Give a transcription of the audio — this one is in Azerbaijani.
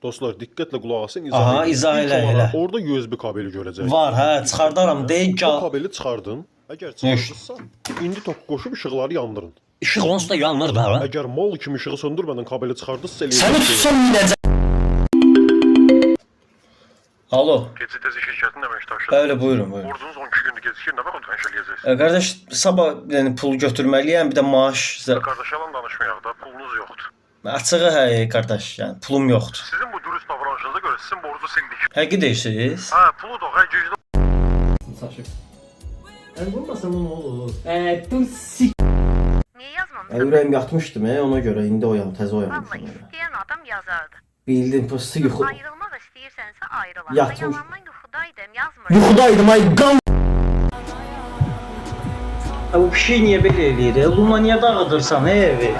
Dostlar, diqqətlə qulaq asın, Aha, izah elə, elə. Orada USB kabeli görəcəksiniz. Var, hə, çıxardaram. Deyək ki, o kabeli çıxardın. Əgər çıxardınızsa, indi top qoşub işıqları yandırın. İşıq onsuz da yanmır da. Əgər mal kimi işığı söndürmədən kabeli çıxardınızsa, Səni tutsam minəcəm. Alo. Gecə tezi şirkətin əməkdaşı. Bəli, buyurun, buyurun. Borcunuz 12 gündür gecikir, nə vaxt ödəniş eləyəcəksiniz? Qardaş, sabah yəni pul götürməliyəm, bir də maaş. Qardaş, yalan danışmayaq da, pulunuz yoxdur. Açığı hə, qardaş, yəni pulum yoxdur. Sizin bu dürüst davranışınıza görə sizin borcu sildik. Həqiqi deyirsiniz? Hə, pulu da gecdə. Saçıq. Vurmasam onu olur. Tu sik. Niye yazmamışsın? Ürəyim yatmışdı ona görə indi təzə Vallahi oyanmışam. isteyen adam yazardı. Bildim, prosta yuxu. Ayrılmak istiyorsansa ayrılalım. Yatmış. Yalandan yuxudaydım, yazmır. Yuxudaydım, ay qan. Bu pişik niyə belə eləyir? Luna niyə dağıdırsan evi?